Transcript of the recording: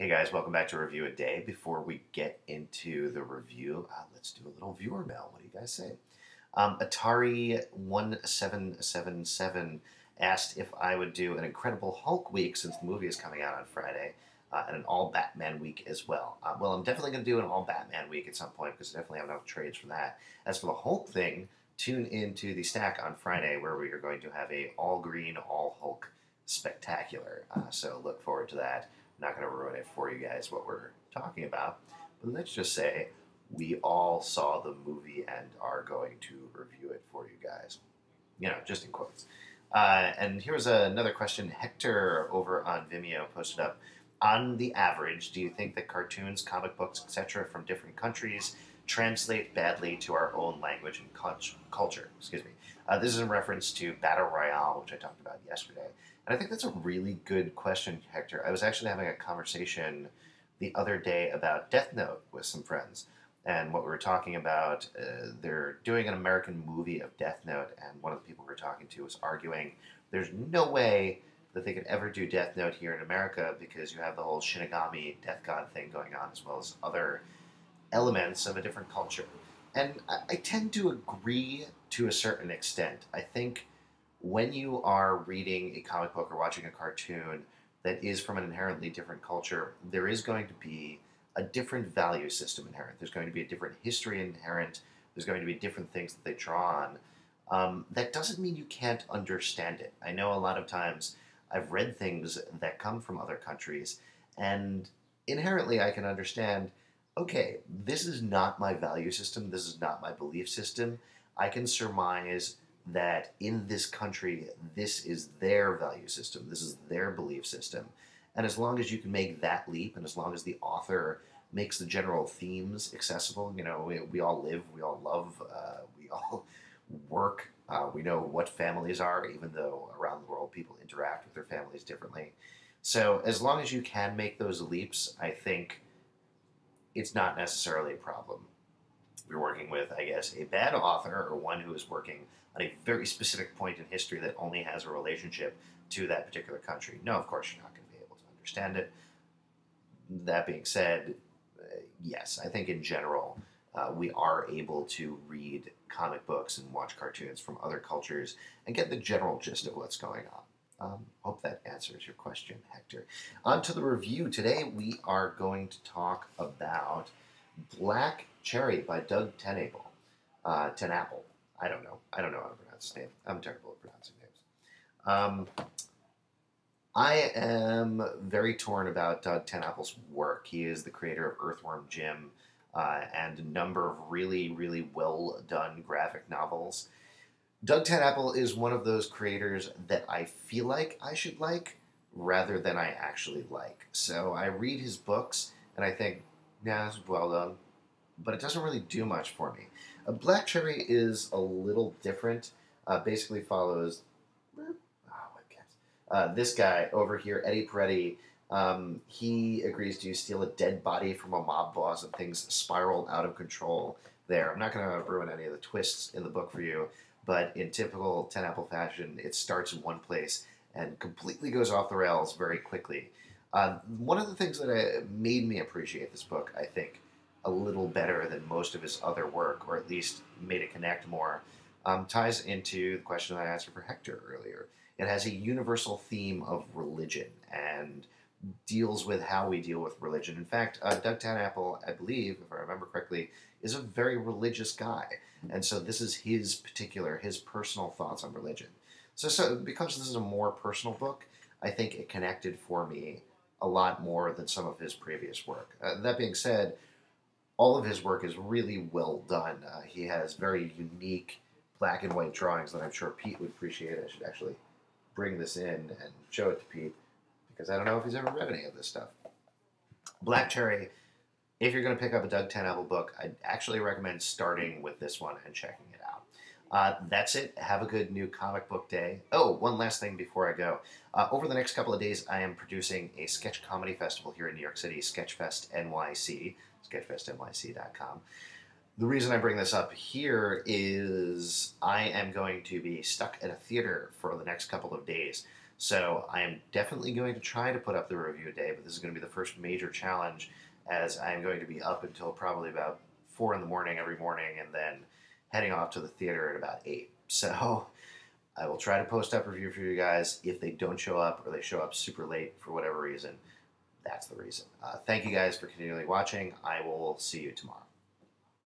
Hey guys, welcome back to Review a Day. Before we get into the review, let's do a little viewer mail. What do you guys say? Atari1777 asked if I would do an Incredible Hulk week since the movie is coming out on Friday, and an all Batman week as well. Well, I'm definitely going to do an all Batman week at some point because I definitely have enough trades for that. As for the Hulk thing, tune into the stack on Friday where we are going to have a all green, all Hulk spectacular. So look forward to that. I'm not going to ruin it for you guys what we're talking about, but let's just say we all saw the movie and are going to review it for you guys. You know, just in quotes. And here's another question. Hector over on Vimeo posted up. On the average, do you think that cartoons, comic books, etc., from different countries translate badly to our own language and culture? Excuse me. This is in reference to Battle Royale, which I talked about yesterday. And I think that's a really good question, Hector. I was actually having a conversation the other day about Death Note with some friends. And what we were talking about, they're doing an American movie of Death Note, and one of the people we were talking to was arguing there's no way that they could ever do Death Note here in America because you have the whole Shinigami Death God thing going on, as well as other elements of a different culture. And I tend to agree to a certain extent. I think when you are reading a comic book or watching a cartoon that is from an inherently different culture, there is going to be a different value system inherent. There's going to be a different history inherent. There's going to be different things that they draw on. That doesn't mean you can't understand it. I know a lot of times I've read things that come from other countries, and inherently I can understand, okay, this is not my value system, this is not my belief system. I can surmise that in this country, this is their value system, this is their belief system. And as long as you can make that leap, and as long as the author makes the general themes accessible, you know, we all live, we all love, we all work, we know what families are, even though around the world people interact with their families differently. So as long as you can make those leaps, I think it's not necessarily a problem. You're working with, I guess, a bad author or one who is working on a very specific point in history that only has a relationship to that particular country. No, of course, you're not going to be able to understand it. That being said, yes, I think in general, we are able to read comic books and watch cartoons from other cultures and get the general gist of what's going on. Hope that answers your question, Hector. On to the review. Today we are going to talk about Black Cherry by Doug Tennapel. Tennapel. I don't know. I don't know how to pronounce his name. I'm terrible at pronouncing names. I am very torn about Doug Tennapel's work. He is the creator of Earthworm Jim and a number of really, really well done graphic novels. Doug Tennapel is one of those creators that I feel like I should like rather than I actually like. So I read his books and I think, yeah, it's well done, but it doesn't really do much for me. Black Cherry is a little different. Basically follows this guy over here, Eddie Peretti. He agrees to steal a dead body from a mob boss, and things spiral out of control there. I'm not going to ruin any of the twists in the book for you, but in typical Tennapel fashion, it starts in one place and completely goes off the rails very quickly. One of the things that made me appreciate this book, I think, a little better than most of his other work, or at least made it connect more, ties into the question I answered for Hector earlier. It has a universal theme of religion and deals with how we deal with religion. In fact, Doug Tennapel, I believe, if I remember correctly, is a very religious guy. And so this is his personal thoughts on religion. So because this is a more personal book, I think it connected for me a lot more than some of his previous work. That being said, all of his work is really well done. He has very unique black and white drawings that I'm sure Pete would appreciate. I should actually bring this in and show it to Pete because I don't know if he's ever read any of this stuff. Black Cherry, if you're going to pick up a Doug Tennapel book, I'd actually recommend starting with this one and checking it out. That's it. Have a good new comic book day. Oh, one last thing before I go. Over the next couple of days, I am producing a sketch comedy festival here in New York City, Sketchfest NYC, sketchfestnyc.com. The reason I bring this up here is I am going to be stuck at a theater for the next couple of days. So I am definitely going to try to put up the review a day, but this is going to be the first major challenge as I'm going to be up until probably about 4 in the morning every morning and then heading off to the theater at about 8. So I will try to post up a review for you guys. If they don't show up or they show up super late for whatever reason, that's the reason. Thank you guys for continually watching. I will see you tomorrow.